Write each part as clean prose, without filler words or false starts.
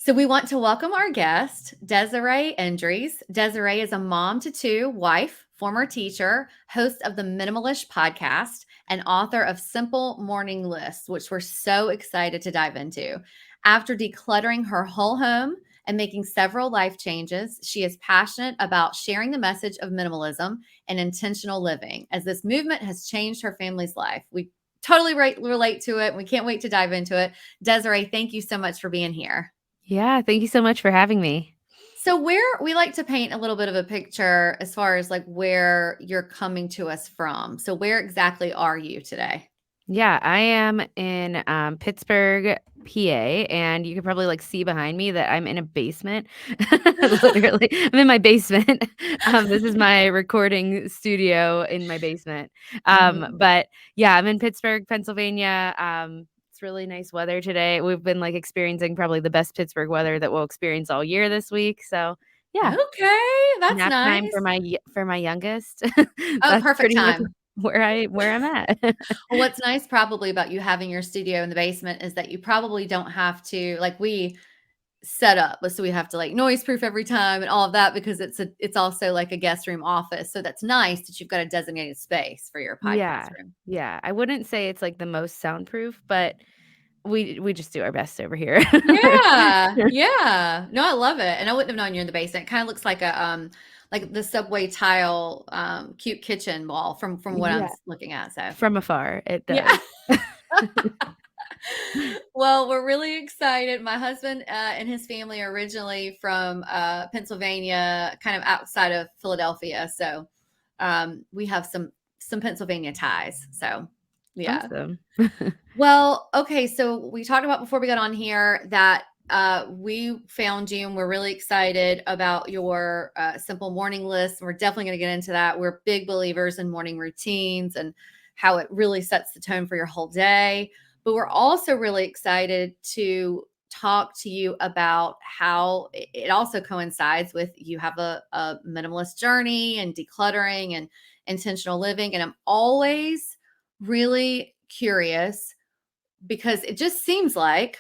So we want to welcome our guest, Desirae Endres. Desirae is a mom to two, wife, former teacher, host of the Minimalist podcast, and author of Simple Morning Lists, which we're so excited to dive into. After decluttering her whole home and making several life changes, she is passionate about sharing the message of minimalism and intentional living, as this movement has changed her family's life. We totally relate to it. We can't wait to dive into it. Desirae, thank you so much for being here. Yeah, thank you so much for having me. So where we like to paint a little bit of a picture as far as like where you're coming to us from. So where exactly are you today? Yeah, I am in Pittsburgh, PA, and you can probably see behind me that I'm in a basement. Literally, I'm in my basement. This is my recording studio in my basement. Mhm. But yeah, I'm in Pittsburgh, Pennsylvania. It's really nice weather today. We've been experiencing probably the best Pittsburgh weather that we'll experience all year this week. So yeah, Okay, that's nap time nice. for my youngest. Oh, That's perfect pretty much time. where I'm at. Well, what's nice probably about you having your studio in the basement is that you probably don't have to like we set up, so we have to like noise proof every time and all of that because it's also like a guest room office. So that's nice that you've got a designated space for your podcast Yeah, room. yeah. I wouldn't say it's the most soundproof, but we just do our best over here. Yeah, yeah. No, I love it, and I wouldn't have known you're in the basement. It kinda looks like the subway tile, cute kitchen wall from what I'm Yeah, s looking at, so from afar, it yeah. does. Well, we're really excited. My husband, and his family are originally from, Pennsylvania, kind of outside of Philadelphia, so, we have some Pennsylvania ties, so, yeah. Awesome. Well, okay, so we talked about before we got on here that we found you and we're really excited about your simple morning list. We're definitely going to get into that. We're big believers in morning routines and how it really sets the tone for your whole day. But we're also really excited to talk to you about how it also coincides with you have a minimalist journey and decluttering and intentional living. And I'm always really curious because it just seems like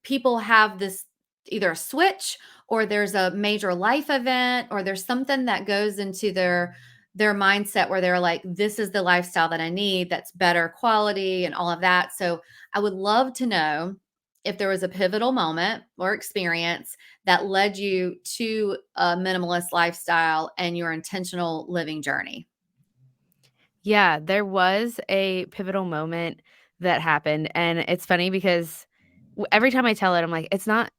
people have this either a switch or there's a major life event or there's something that goes into their mindset where they're like, this is the lifestyle that I need, that's better quality and all of that. So I would love to know if there was a pivotal moment or experience that led you to a minimalist lifestyle and your intentional living journey. Yeah, there was a pivotal moment that happened, and it's funny because every time I tell it, I'm like, it's not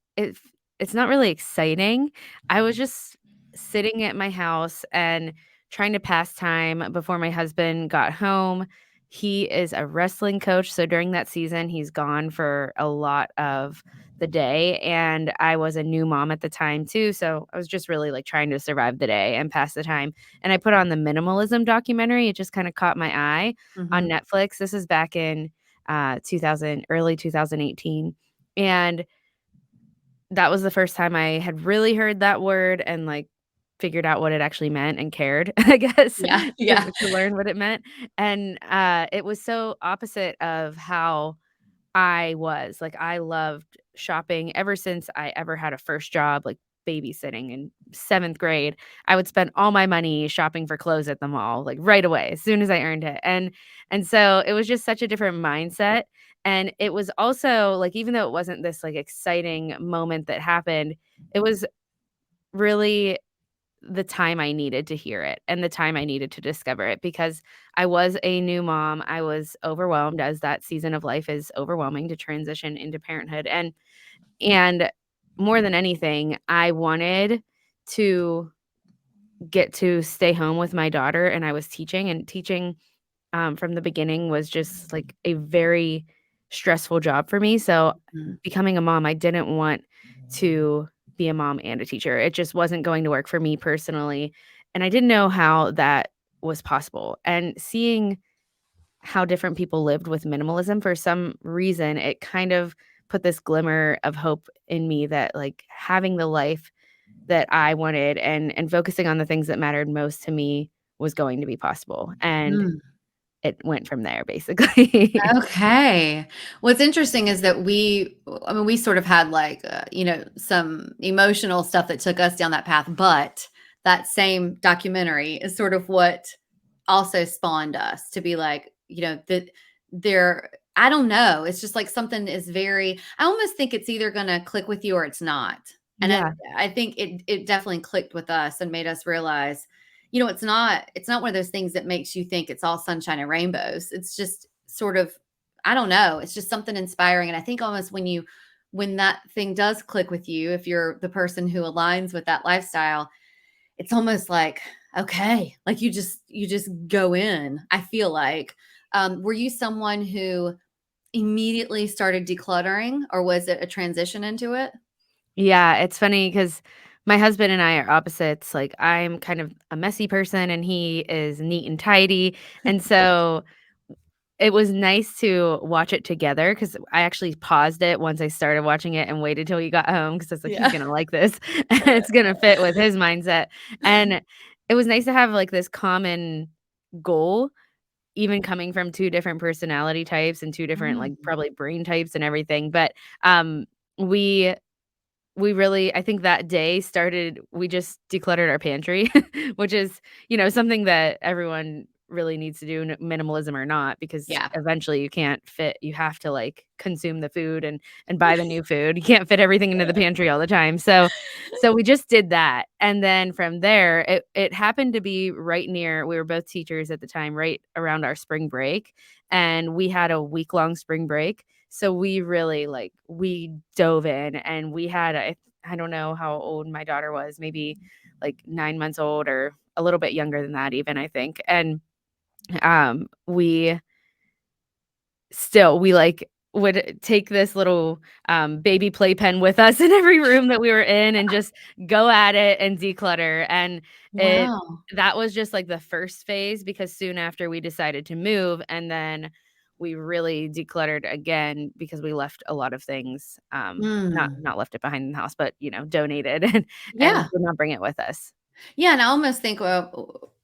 really exciting. I was just sitting at my house and trying to pass time before my husband got home. He is a wrestling coach, so during that season, he's gone for a lot of the day, and I was a new mom at the time too, so I was just really, trying to survive the day and pass the time, and I put on the minimalism documentary. It just kinda caught my eye on Mhm. Netflix. This is back in, 2000 early 2018, and that was the first time I had really heard that word and, figured out what it actually meant and cared, I guess, Yeah, yeah. to learn what it meant, and, it was so opposite of how I was. I loved shopping ever since I ever had a first job, babysitting in 7th grade. I would spend all my money shopping for clothes at the mall, right away, as soon as I earned it, and so it was just such a different mindset, and it was also, even though it wasn't this, exciting moment that happened, it was really the time I needed to hear it and the time I needed to discover it because I was a new mom. I was overwhelmed as that season of life is overwhelming to transition into parenthood. And more than anything, I wanted to get to stay home with my daughter and I was teaching and teaching from the beginning was just a very stressful job for me. So Mhm. becoming a mom, I didn't want to be a mom and a teacher. It just wasn't going to work for me personally. And I didn't know how that was possible. And seeing how different people lived with minimalism, for some reason, it kind of put this glimmer of hope in me that having the life that I wanted and focusing on the things that mattered most to me was going to be possible. And Mm. it went from there basically. Okay. What's interesting is that I mean, we sort of had like, some emotional stuff that took us down that path, but that same documentary is sort of what also spawned us to be like, that I don't know. It's just like something is I almost think it's either going to click with you or it's not. And Yeah. I think it definitely clicked with us and made us realize, it's not one of those things that makes you think it's all sunshine and rainbows. It's just sort of, I don't know, it's just something inspiring. And I think almost when that thing does click with you, if you're the person who aligns with that lifestyle, it's almost like, okay, like you just go in. I feel like, were you someone who immediately started decluttering, or was it a transition into it? Yeah, it's funny because my husband and I are opposites. Like, I'm kind of a messy person and he is neat and tidy, and so it was nice to watch it together because I actually paused it once I started watching it and waited till he got home because I was like, "He's Yeah. gonna like this. It's gonna fit with his mindset." And it was nice to have, like, this common goal, even coming from 2 different personality types and 2 different, like, Mm. probably brain types and everything, but, we we really I think that day started we just decluttered our pantry, which is, something that everyone really needs to do, minimalism or not, because Yeah. eventually you have to, like, consume the food and buy the new food. You can't fit everything into the pantry all the time. So we just did that, and then from there, it happened to be right near we were both teachers at the time, right around our spring break, and we had a week-long spring break. So we really, like, we dove in and we had I don't know how old my daughter was, maybe like 9 months old or a little bit younger than that even, I think, and, we, like, would take this little, baby playpen with us in every room that we were in and just go at it and declutter, and it Wow. that was just, like, the first phase because soon after we decided to move, and then we really decluttered again because we left a lot of things, Mm. not left it behind in the house, but, donated and Yeah. did not bring it with us. Yeah, and I almost think,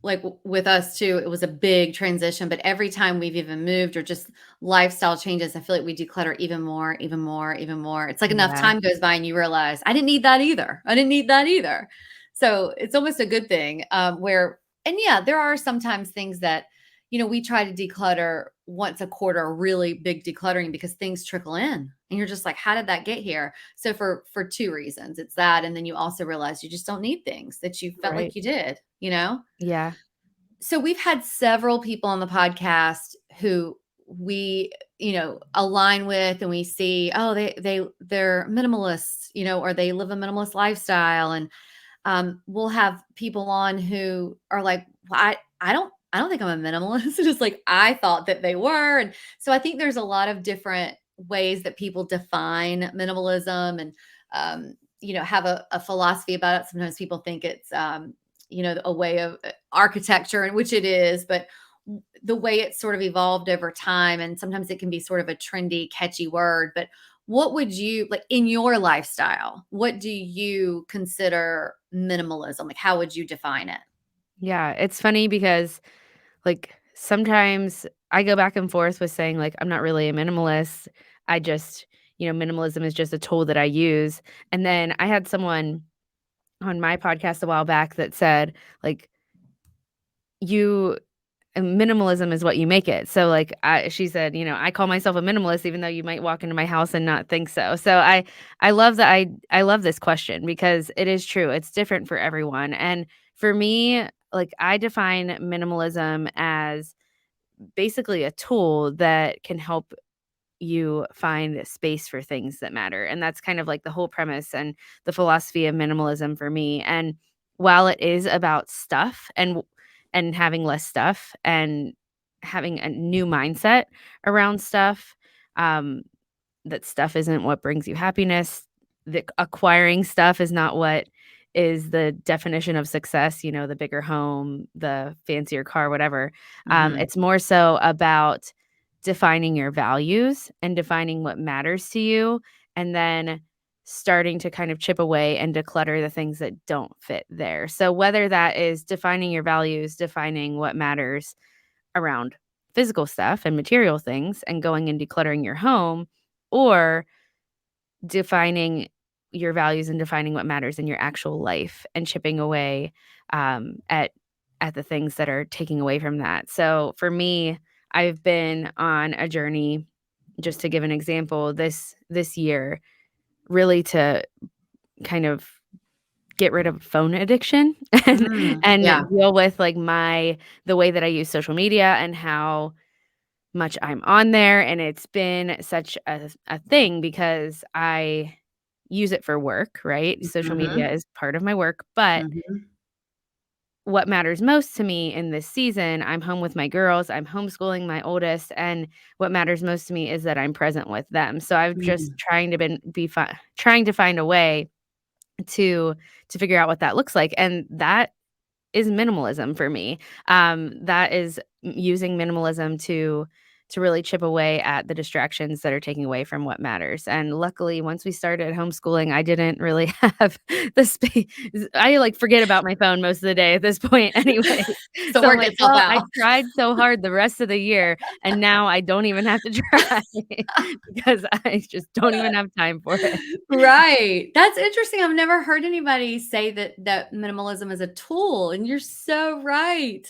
like with us too, it was a big transition. But every time we've even moved or just lifestyle changes, I feel like we declutter even more, even more, even more. It's like enough Yeah, time goes by and you realize I didn't need that either. I didn't need that either. So it's almost a good thing. And yeah, there are sometimes things that we try to declutter once a quarter, really big decluttering because things trickle in, and you're just like, how did that get here? So for two reasons, it's that, and then you also realize you just don't need things that you felt right. like you did. Yeah, So we've had several people on the podcast who we, align with, and we see, oh, they're minimalists, or they live a minimalist lifestyle, and we'll have people on who are like, well, I don't think I'm a minimalist. Just like I thought that they were. And so I think there's a lot of different ways that people define minimalism, and have a philosophy about it. Sometimes people think it's a way of architecture, and which it is, but the way it's sort of evolved over time, and sometimes it can be sort of a trendy, catchy word. But what would you like in your lifestyle? What do you consider minimalism? Like, how would you define it? yeah, it's funny because, like, sometimes I go back and forth with saying, like, I'm not really a minimalist. I just, minimalism is just a tool that I use. And then I had someone on my podcast a while back that said, like, you minimalism is what you make it. So, like, she said, I call myself a minimalist even though you might walk into my house and not think so. So I love that I love this question because it is true. It's different for everyone. And for me, like, I define minimalism as basically a tool that can help you find space for things that matter. And that's kind of like the whole premise and the philosophy of minimalism for me. And while it is about stuff and having less stuff and having a new mindset around stuff, um, that stuff isn't what brings you happiness. The acquiring stuff is not what is the definition of success, the bigger home, the fancier car, whatever. Mhm. It's more so about defining your values and defining what matters to you, and then starting to kind of chip away and declutter the things that don't fit there. So whether that is defining your values, defining what matters around physical stuff and material things and going and decluttering your home, or defining your values and defining what matters in your actual life and chipping away at the things that are taking away from that. So for me, I've been on a journey, just to give an example, this year, really to kind of get rid of phone addiction and Yeah. deal with like the way that I use social media and how much I'm on there, and it's been such a thing because I use it for work, right? Social media Mhm. is part of my work, but Mhm. what matters most to me in this season, I'm home with my girls, I'm homeschooling my oldest, and what matters most to me is that I'm present with them. So I've just Mhm. trying to find a way to figure out what that looks like, and that is minimalism for me. That is using minimalism to really chip away at the distractions that are taking away from what matters. And luckily, once we started homeschooling, I didn't really have the space. I like forget about my phone most of the day at this point anyway. So So I'm work like, itself well, I out. tried so hard the rest of the year, and now I don't even have to try because I just don't even have time for it. Right. That's interesting. I've never heard anybody say that minimalism is a tool, and you're so right.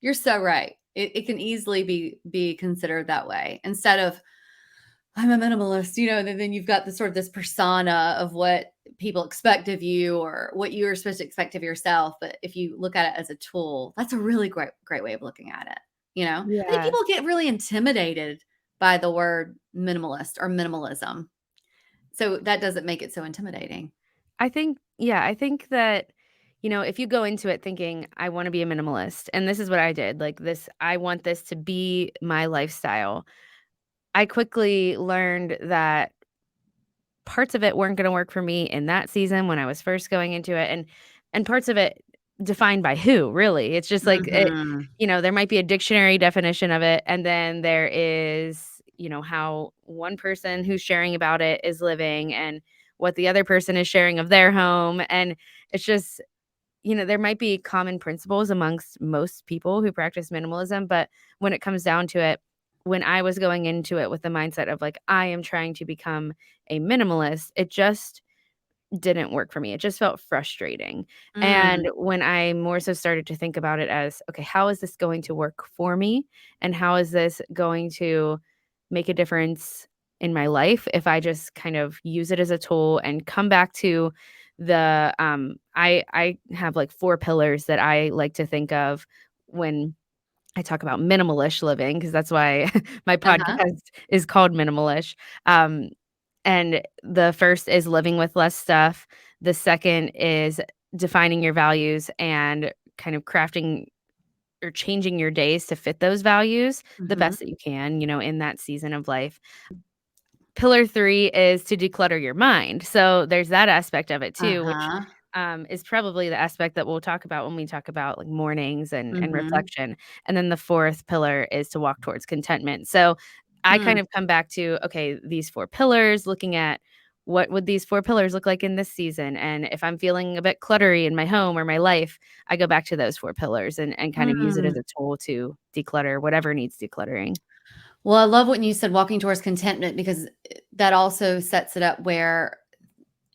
You're so right. It can easily be considered that way instead of I'm a minimalist, then you've got this persona of what people expect of you or what you're supposed to expect of yourself. But if you look at it as a tool, that's a really great way of looking at it. I think Yeah. people get really intimidated by the word minimalist or minimalism. So that doesn't make it so intimidating. I think that, if you go into it thinking, I want to be a minimalist, and this is what I did, like this, I want this to be my lifestyle. I quickly learned that parts of it weren't going to work for me in that season when I was first going into it, and parts of it defined by who, really. It's just like Mhm. there might be a dictionary definition of it, and then there is, how one person who's sharing about it is living and what the other person is sharing of their home, and it's just, there might be common principles amongst most people who practice minimalism, but when it comes down to it, when I was going into it with the mindset of like, I am trying to become a minimalist, it just didn't work for me. It just felt frustrating. And Mm. when I more so started to think about it as, okay, how is this going to work for me? And how is this going to make a difference in my life if I just kind of use it as a tool and come back to I have like four pillars that I like to think of when I talk about minimalish living, because that's why my Uh-huh. podcast is called Minimalish. Um, and the first is living with less stuff. The second is defining your values and kind of crafting or changing your days to fit those values the Mhm. best that you can, in that season of life. Pillar 3 is to declutter your mind. So there's that aspect of it too, which Uh-huh. is probably the aspect that we'll talk about when we talk about like mornings and Mhm. reflection. And then the fourth pillar is to walk towards contentment. So I kind Mm. of come back to, okay, these four pillars, looking at what would these four pillars look like in this season? And if I'm feeling a bit cluttery in my home or my life, I go back to those four pillars and kind of use it as Mm. a tool to declutter whatever needs decluttering. Well, I love when you said walking towards contentment because that also sets it up where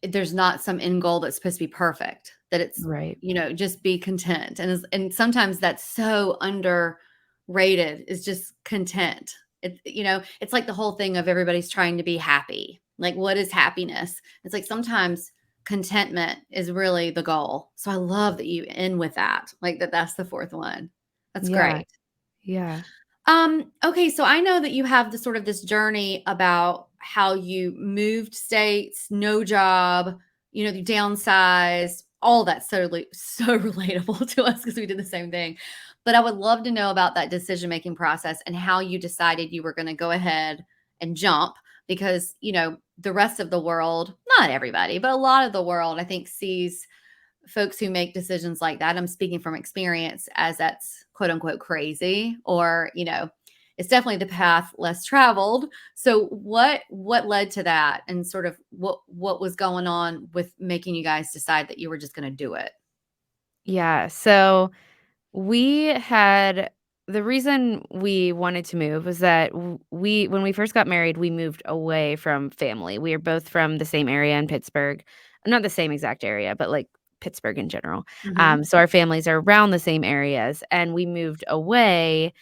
there's not some end goal that's supposed to be perfect, that it's, Right. just be content. And sometimes that's so underrated is just content. It's like the whole thing of everybody's trying to be happy. Like, what is happiness? It's like sometimes contentment is really the goal. So I love that you end with that. Like that's the fourth one. That's Yeah. great. Yeah. Okay, so I know that you have this journey about how you moved states, no job, you downsized, all that's so relatable to us because we did the same thing. But I would love to know about that decision-making process and how you decided you were going to go ahead and jump because, the rest of the world, not everybody, but a lot of the world, I think, sees folks who make decisions like that. I'm speaking from experience as that's quote unquote crazy or, it's definitely the path less traveled. So what led to that and sort of what was going on with making you guys decide that you were just going to do it? Yeah. So we had the reason we wanted to move was that we when we first got married, we moved away from family. We are both from the same area in Pittsburgh. Not the same exact area, but, like, Pittsburgh in general. Mhm. So our families are around the same areas, and we moved away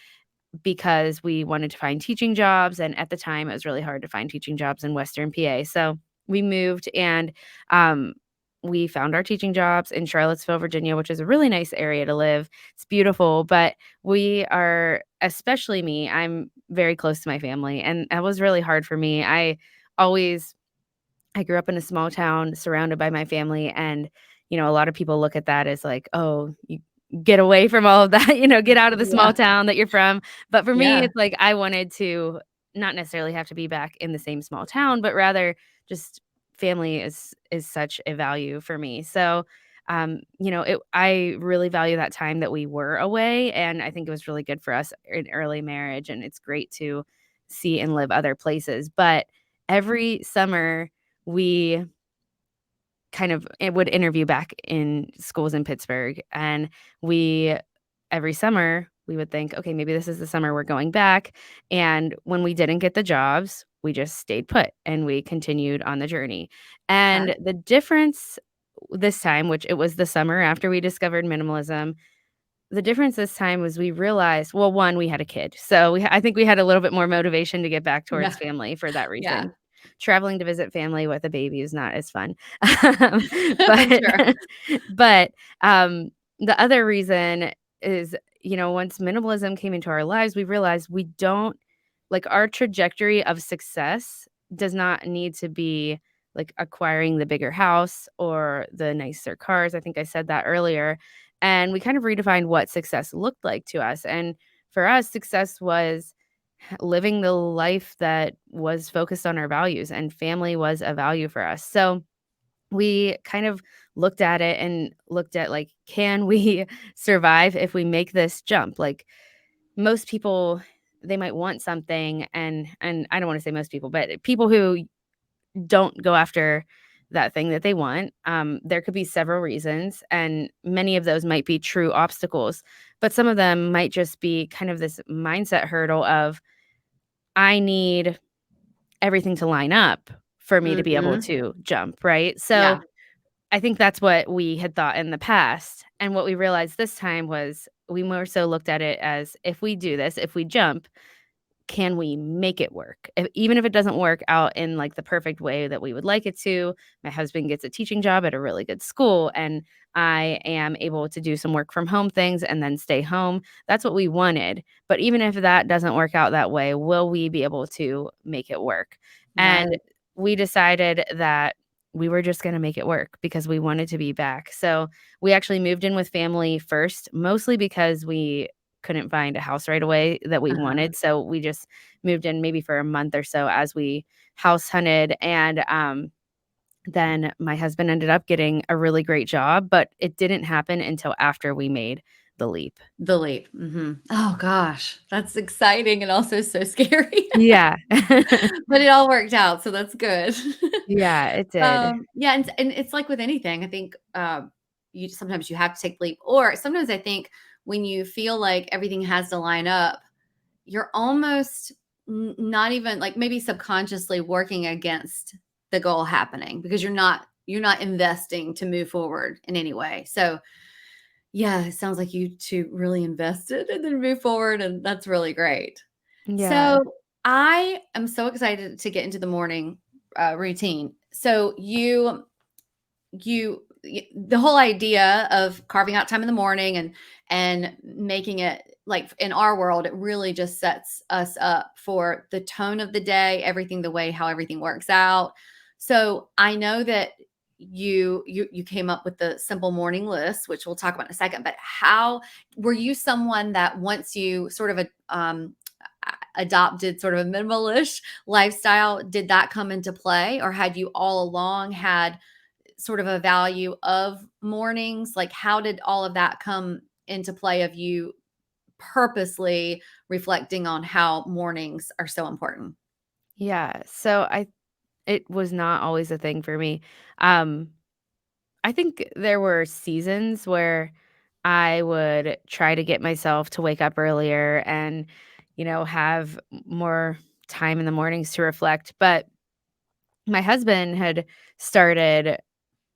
because we wanted to find teaching jobs, and at the time, it was really hard to find teaching jobs in Western PA, so we moved and, um, we found our teaching jobs in Charlottesville, Virginia, which is a really nice area to live. It's beautiful, but we are especially me, I'm very close to my family, and that was really hard for me. Always I grew up in a small town surrounded by my family, and, a lot of people look at that as like, "Oh, you get away from all of that, get out of the small Yeah. town that you're from." But for me, Yeah. it's like I wanted to not necessarily have to be back in the same small town, but rather just family is such a value for me. So, I really value that time that we were away, and I think it was really good for us in early marriage, and it's great to see and live other places. But every summer we would interview back in schools in Pittsburgh, and we every summer, we would think, "Okay, maybe this is the summer we're going back," and when we didn't get the jobs, we just stayed put, and we continued on the journey, Okay. and the difference this time, which it was the summer after we discovered minimalism, the difference this time was we realized, well, 1, we had a kid, so I think we had a little bit more motivation to get back towards Yeah. family for that Yeah. reason. Traveling to visit family with a baby is not as fun. Um, I'm but sure. but, the other reason is, once minimalism came into our lives, we realized we don't like, our trajectory of success does not need to be, like, acquiring the bigger house or the nicer cars. I think I said that earlier. And we kind of redefined what success looked like to us. And for us, success was living the life that was focused on our values, and family was a value for us. So we kind of looked at it and looked at, like, can we survive if we make this jump? Like, most people, they might want something, and I don't want to say most people, but people who don't go after that thing that they want. There could be several reasons, and many of those might be true obstacles, but some of them might just be kind of this mindset hurdle of, I need everything to line up for me to be able Mhm. to jump, right? So Yeah. I think that's what we had thought in the past. And what we realized this time was we more so looked at it as, if we do this, if we jump, can we make it work? Even if it doesn't work out in, like, the perfect way that we would like it to, my husband gets a teaching job at a really good school, and I am able to do some work from home things and then stay home. That's what we wanted. But even if that doesn't work out that way, will we be able to make it work? And Right. we decided that we were just going to make it work because we wanted to be back. So we actually moved in with family first, mostly because we couldn't find a house right away that we Uh-huh. wanted, so we just moved in maybe for a month or so as we house hunted, and, then my husband ended up getting a really great job, but it didn't happen until after we made the leap. The leap. Mhm. Oh gosh, that's exciting and also so scary. Yeah. But it all worked out, so that's good. Yeah, it did. Yeah, and it's like with anything, I think, you sometimes you have to take the leap, or sometimes I think when you feel like everything has to line up, you're almost not even like maybe subconsciously working against the goal happening because you're not investing to move forward in any way. So yeah, it sounds like you two really invested and then move forward, and that's really great. Yeah. So I am so excited to get into the morning routine. So the whole idea of carving out time in the morning and making it like in our world, it really just sets us up for the tone of the day, everything the way how everything works out. So I know that you came up with the simple morning list, which we'll talk about in a second. But how were you someone that once you sort of adopted sort of a minimalist lifestyle, did that come into play, or had you all along had sort of a value of mornings? Like, how did all of that come into play of you purposely reflecting on how mornings are so important? Yeah, so I it was not always a thing for me. Um, I think there were seasons where I would try to get myself to wake up earlier and, have more time in the mornings to reflect. But my husband had started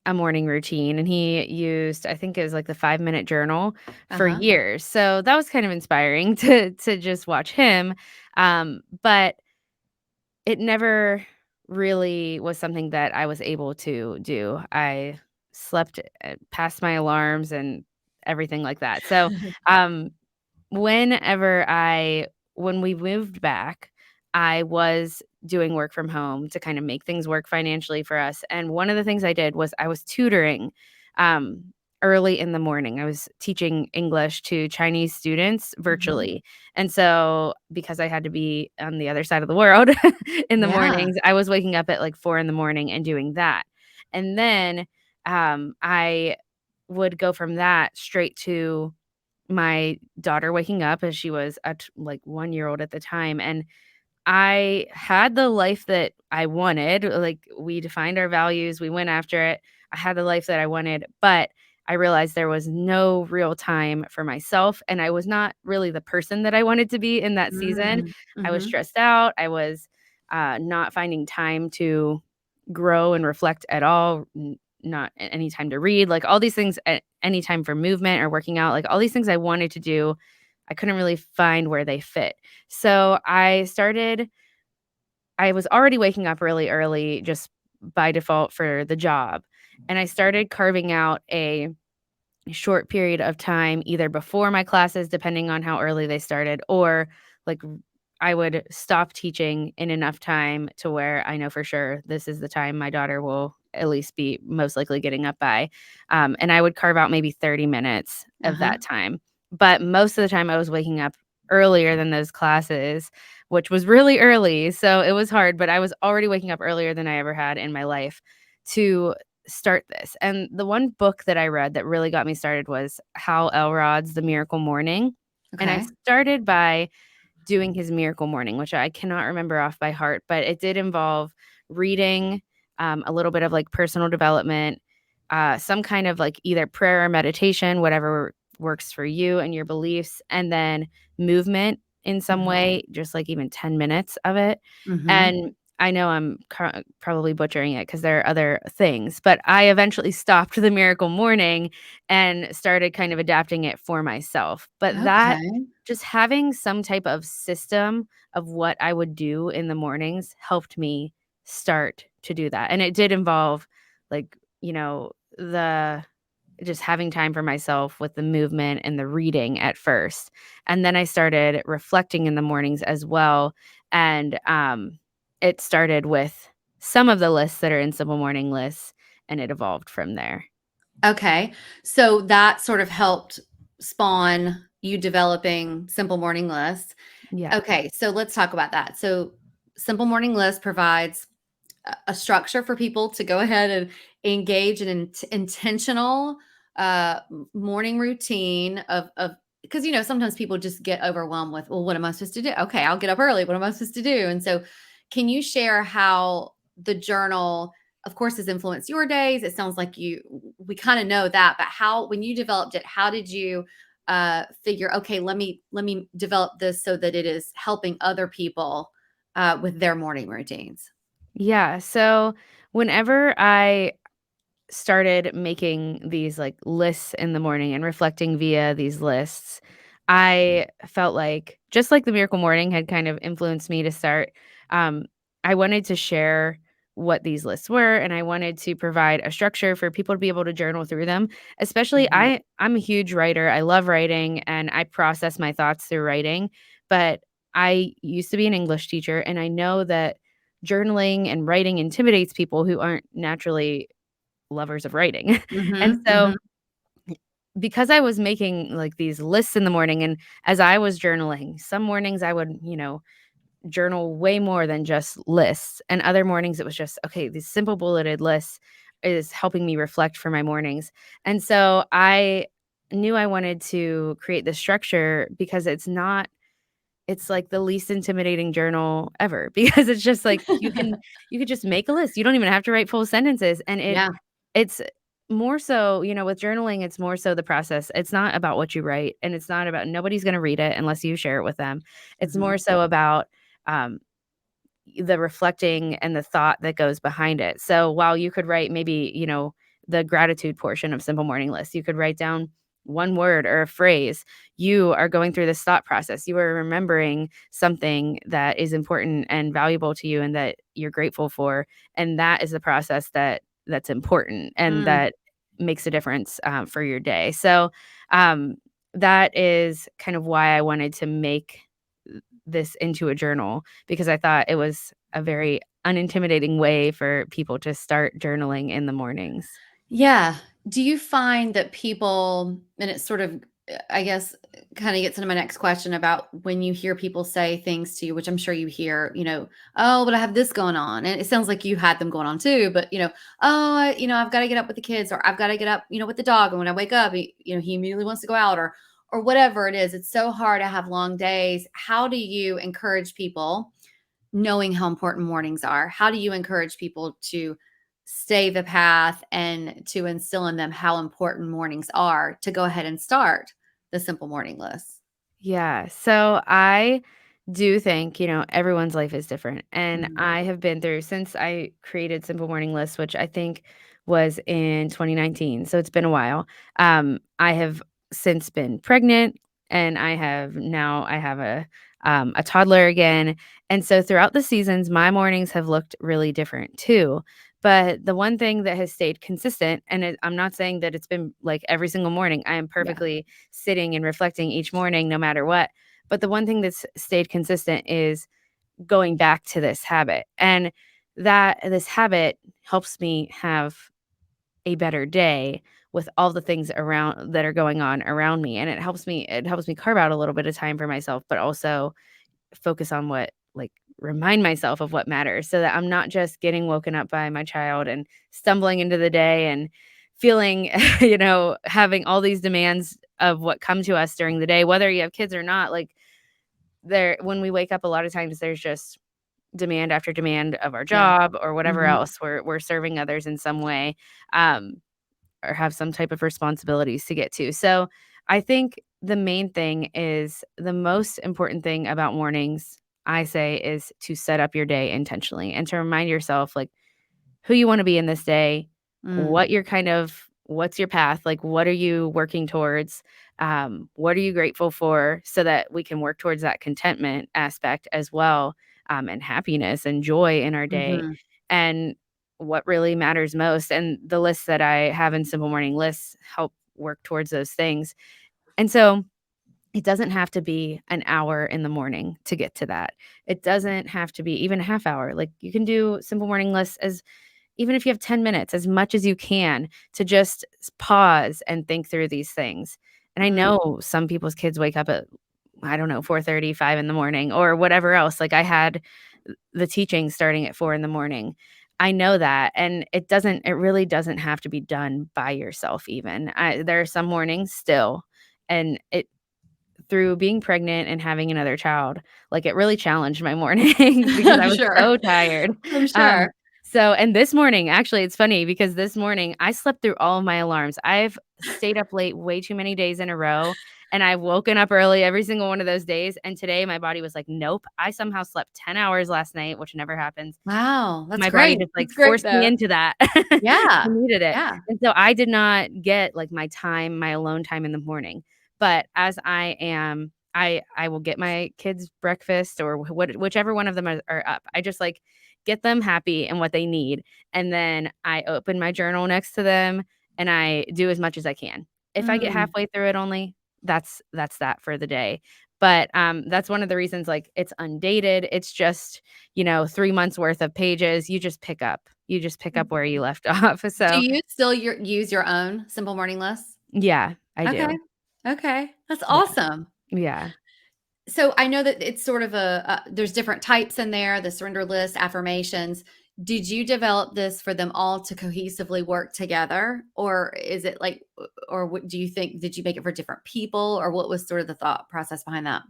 a morning routine and he used, I think it was like the 5-minute journal for Uh-huh. years. So that was kind of inspiring to just watch him. But it never really was something that I was able to do. I slept past my alarms and everything like that. So, um, whenever I when we moved back, I was doing work from home to kind of make things work financially for us, and one of the things I did was I was tutoring, um, early in the morning. I was teaching English to Chinese students Mhm. virtually, and so because I had to be on the other side of the world in the Yeah. mornings, I was waking up at, like, 4 in the morning and doing that, and then, I would go from that straight to my daughter waking up as she was at like 1-year-old at the time, and I had the life that I wanted, like, we defined our values, we went after it. I had the life that I wanted, but I realized there was no real time for myself, and I was not really the person that I wanted to be in that season. Mm. I was Mhm. stressed out, I was, not finding time to grow and reflect at all, not any time to read, like, all these things, any time for movement or working out, like, all these things I wanted to do, I couldn't really find where they fit. So I was already waking up really early just by default for the job, and I started carving out a short period of time either before my classes, depending on how early they started, or like I would stop teaching in enough time to where I know for sure this is the time my daughter will at least be most likely getting up by. And I would carve out maybe 30 minutes of Uh-huh. that time. But most of the time I was waking up earlier than those classes, which was really early. So it was hard, but I was already waking up earlier than I ever had in my life to start this. And the one book that I read that really got me started was Hal Elrod's The Miracle Morning. And I Okay. started by doing his Miracle Morning, which I cannot remember off by heart, but it did involve reading, a little bit of like personal development, some kind of like either prayer or meditation, whatever works for you and your beliefs, and then movement in some Mhm. way, just like even 10 minutes of it. Mhm. And I know I'm probably butchering it because there are other things, but I eventually stopped the Miracle Morning and started kind of adapting it for myself. But that Okay. just having some type of system of what I would do in the mornings helped me start to do that, and it did involve, like, the just having time for myself with the movement and the reading at first, and then I started reflecting in the mornings as well, and, it started with some of the lists that are in Simple Morning Lists, and it evolved from there. Okay. So that sort of helped spawn you developing simple morning lists. Yeah. Okay, so let's talk about that. So simple morning list provides a structure for people to go ahead and engage in intentional morning routine of because sometimes people just get overwhelmed with, well, what am I supposed to do? Okay, I'll get up early, what am I supposed to do? And so can you share how the journal of course has influenced your days? It sounds like we kind of know that, but how, when you developed it, how did you figure, okay, let me develop this so that it is helping other people with their morning routines? Yeah, so whenever I started making these like lists in the morning and reflecting via these lists, I felt like just like the Miracle Morning had kind of influenced me to start, um, I wanted to share what these lists were and I wanted to provide a structure for people to be able to journal through them. Especially Mhm. I'm a huge writer. I love writing and I process my thoughts through writing, but I used to be an English teacher and I know that journaling and writing intimidates people who aren't naturally lovers of writing. And Mhm, so, mhm, because I was making, like, these lists in the morning and as I was journaling, some mornings I would, journal way more than just lists, and other mornings it was just, "Okay, these simple bulleted lists is helping me reflect for my mornings." And so, I knew I wanted to create this structure because it's like the least intimidating journal ever because it's just like you could just make a list. You don't even have to write full sentences, and yeah. it's more so, with journaling, it's more so the process. It's not about what you write, and it's not about nobody's gonna read it unless you share it with them. It's Mhm. more so about, um, the reflecting and the thought that goes behind it. So while you could write maybe, the gratitude portion of Simple Morning List, you could write down one word or a phrase. You are going through this thought process. You are remembering something that is important and valuable to you and that you're grateful for. And that is the process that's important and Mm. that makes a difference for your day. So um, that is kind of why I wanted to make this into a journal because I thought it was a very unintimidating way for people to start journaling in the mornings. Yeah. Do you find that people, and it's sort of, I guess, kind of gets into my next question about when you hear people say things to you, which I'm sure you hear, oh, but I have this going on. And it sounds like you had them going on too, but, oh, I've got to get up with the kids or I've got to get up, with the dog. And when I wake up, he immediately wants to go out or whatever it is. It's so hard to have long days. How do you encourage people? Knowing how important mornings are, how do you encourage people to stay the path and to instill in them how important mornings are to go ahead and start the simple morning list? Yeah. So I do think, everyone's life is different. And Mhm. I have been through since I created Simple Morning Lists, which I think was in 2019. So it's been a while. I have since been pregnant and I have a toddler again. And so throughout the seasons, my mornings have looked really different too. But the one thing that has stayed consistent, and I'm not saying that it's been like every single morning, I am Yeah. perfectly sitting and reflecting each morning no matter what. But the one thing that's stayed consistent is going back to this habit. And that this habit helps me have a better day with all the things around that are going on around me. And it helps me carve out a little bit of time for myself, but also focus on what like remind myself of what matters so that I'm not just getting woken up by my child and stumbling into the day and feeling, having all these demands of what come to us during the day, whether you have kids or not. Like there, when we wake up, a lot of times there's just demand after demand of our Yeah. job or whatever Mhm. else. We're serving others in some way. Um, or have some type of responsibilities to get to. So I think the main thing is the most important thing about mornings, I say, is to set up your day intentionally and to remind yourself like who you want to be in this day, Mm. what's your path, like what are you working towards, what are you grateful for, so that we can work towards that contentment aspect as well, and happiness and joy in our day, Mhm. and what really matters most. And the lists that I have in Simple Morning Lists help work towards those things. And so it doesn't have to be an hour in the morning to get to that. It doesn't have to be even a half hour. Like you can do Simple Morning Lists as even if you have 10 minutes, as much as you can to just pause and think through these things. And I Mm. know some people's kids wake up at, I don't know, 4:30, 5 in the morning or whatever else. Like I had the teaching starting at 4 in the morning. I know that. And it really doesn't have to be done by yourself even. There are some mornings still, and through being pregnant and having another child, like, it really challenged my mornings because I'm I was sure. so tired. I'm Um, sure. and this morning, actually, it's funny because this morning I slept through all of my alarms. I've stayed up late way too many days in a row, and I've woken up early every single one of those days, and today my body was like, "Nope." I somehow slept 10 hours last night, which never happens. Wow, that's My body great. just, like, That's great forced me though. into that. I Yeah. needed it. Yeah. And so I did not get, like, my alone time in the morning. But as I will get my kids breakfast or whichever one of them are up. I just, like, get them happy and what they need, and then I open my journal next to them, and I do as much as I can. If I get Mm. halfway through it only, that's that for the day. But, that's one of the reasons, like, it's undated. It's just 3 months worth of pages. You just pick up where you left off. Do So, you still use your own simple morning lists? yeah, I Okay. do. Okay. That's Yeah. awesome. Yeah. So I know that it's sort of there's different types in there, the surrender list, affirmations. Did you develop this for them all to cohesively work together? Or is it like, or what do you think, did you make it for different people? Or what was sort of the thought process behind that?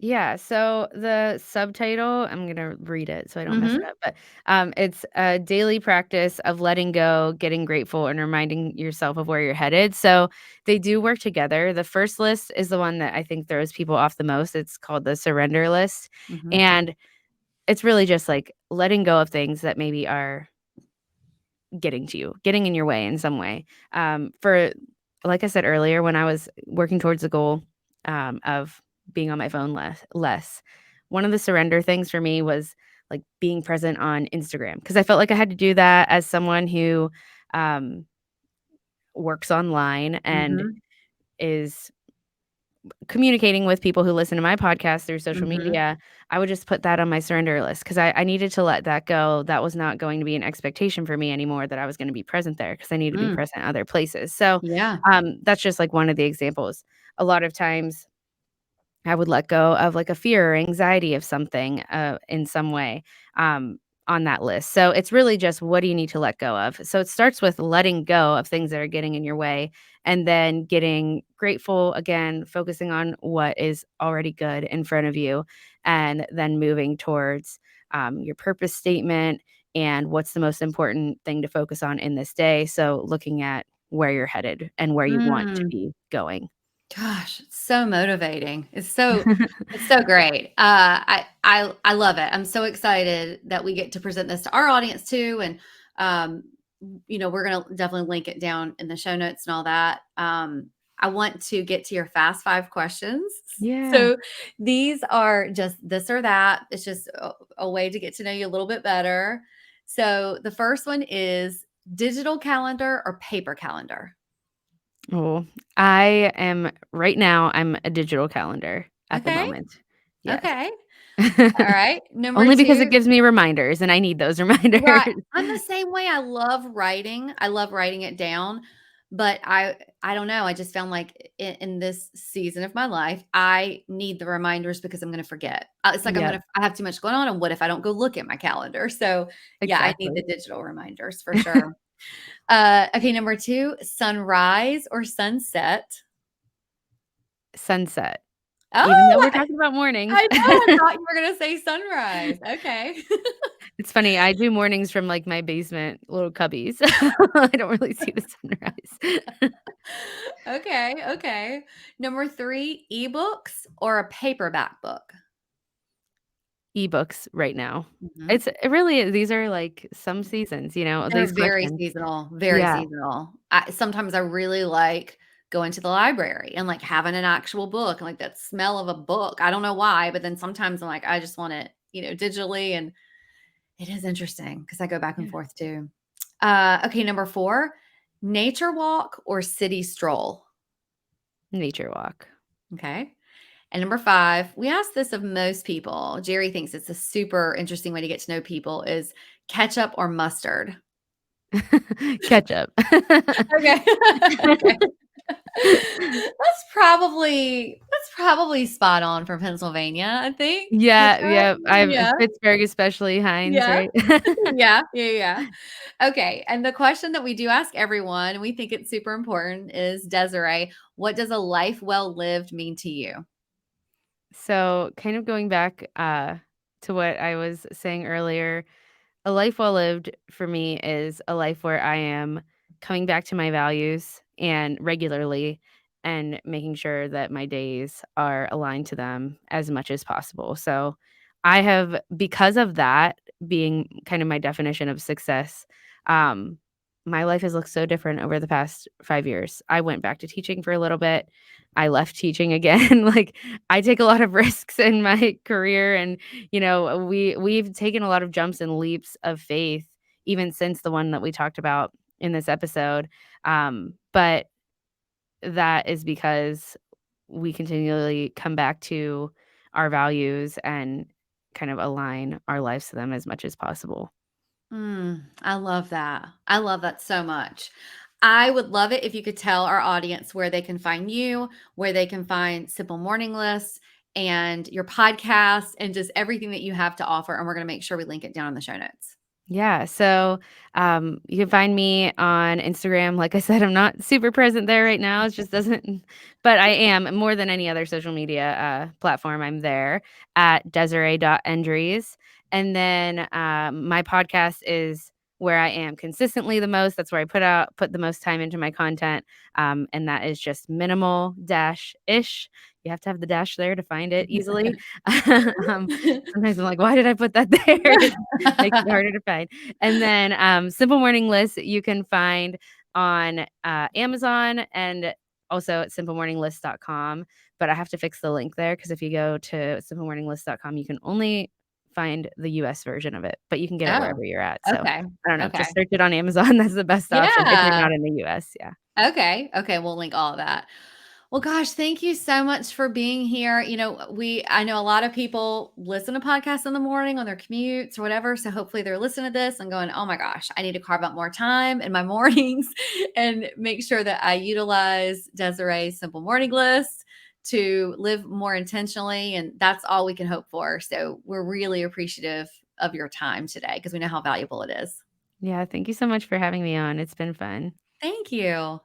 Yeah, so the subtitle, I'm gonna read it so I don't mess it Mhm. up, but, it's a daily practice of letting go, getting grateful, and reminding yourself of where you're headed, so they do work together. The first list is the one that I think throws people off the most. It's called the surrender list, Mhm. and it's really just, like, letting go of things that maybe are getting to you, getting in your way in some way. For like I said earlier, when I was working towards the goal, of being on my phone less, one of the surrender things for me was, like, being present on Instagram because I felt like I had to do that as someone who, um, works online and Mhm. is communicating with people who listen to my podcast through social Mhm. media. I would just put that on my surrender list because I needed to let that go. That was not going to be an expectation for me anymore that I was gonna be present there because I need to be Mm. present other places. So, Yeah. that's just, like, one of the examples. A lot of times I would let go of, like, a fear or anxiety of something, in some way, on that list. So it's really just what do you need to let go of? So it starts with letting go of things that are getting in your way and then getting grateful again, focusing on what is already good in front of you, and then moving towards, your purpose statement and what's the most important thing to focus on in this day. So looking at where you're headed and where you want to Mm. be going. Gosh, it's so motivating. It's so great. I love it. I'm so excited that we get to present this to our audience too, and um, we're gonna definitely link it down in the show notes and all that. I want to get to your fast five questions. Yeah. So these are just this or that. It's just a way to get to know you a little bit better. So the first one is digital calendar or paper calendar. Oh, I am right now, I'm a digital calendar at the Okay. moment. Yes. Okay. All right. Number Only because it 2. gives me reminders, and I need those Right. reminders. I'm the same way. I love writing. I love writing it down, but I don't know. I just found like in this season of my life, I need the reminders because I'm going to forget. It's like Yep, I have too much going on, and what if I don't go look at my calendar? So yeah, I need exactly. the digital reminders for sure. Okay, number 2, sunrise or sunset. Sunset, even though Oh, we're talking about mornings. I know. I thought you were going to say sunrise. Okay. It's funny, I do mornings from, like, my basement little cubbies. I don't really see the sunrise. Okay, okay. Number 3, ebooks or a paperback book? Ebooks right now. Mhm. It really is these are, like, some seasons, They're these very questions. seasonal, very Yeah, seasonal. Sometimes I really like going to the library and, like, having an actual book and, like, that smell of a book. I don't know why, but then sometimes I'm like, I just want it, digitally, and it is interesting because I go back and yeah. forth too. Okay, number 4, nature walk or city stroll? Nature walk. Okay. And number 5, we ask this of most people. Jerry thinks it's a super interesting way to get to know people is ketchup or mustard. Ketchup. Okay. Okay. That's probably spot on for Pennsylvania, I think. Yeah, Ketchup? yeah, I've Yeah. Pittsburgh especially, Heinz, Yeah. right? Yeah. Yeah, yeah. Okay, and the question that we do ask everyone, and we think it's super important, is Desiree, what does a life well lived mean to you? So, kind of going back, to what I was saying earlier, a life well lived for me is a life where I am coming back to my values and regularly and making sure that my days are aligned to them as much as possible. So I have, because of that being kind of my definition of success, um, my life has looked so different over the past 5 years. I went back to teaching for a little bit. I left teaching again. Like I take a lot of risks in my career and we've taken a lot of jumps and leaps of faith even since the one that we talked about in this episode. But that is because we continually come back to our values and kind of align our lives to them as much as possible. I love that. I love that so much. I would love it if you could tell our audience where they can find you, where they can find Simple Morning Lists and your podcast and just everything that you have to offer. And we're going to make sure we link it down in the show notes. Yeah, so, you can find me on Instagram. Like I said, I'm not super present there right now, it just doesn't but I am more than any other social media, platform, I'm there at Desirae.Endres, and then, my podcast is where I am consistently the most, that's where I put the most time into my content, and that is just minimal dash ish. You have to have the dash there to find it easily. Um, Sometimes I'm like, "Why did I put that there?" Makes it harder to find. And then, Simple Morning List you can find on, Amazon and also at simplemorninglist.com, but I have to fix the link there because if you go to simplemorninglist.com, you can only find the US version of it, but you can get it Oh, wherever you're at. So, okay. I don't know, Okay. just search it on Amazon, that's the best option if you're Yeah. not in the US, yeah. Okay. Okay. We'll link all of that. Well, gosh, thank you so much for being here. I know a lot of people listen to podcasts in the morning on their commutes or whatever. So hopefully they're listening to this and going, oh my gosh, I need to carve out more time in my mornings and make sure that I utilize Desiree's simple morning list to live more intentionally. And that's all we can hope for. So we're really appreciative of your time today because we know how valuable it is. Yeah, thank you so much for having me on, it's been fun. Thank you.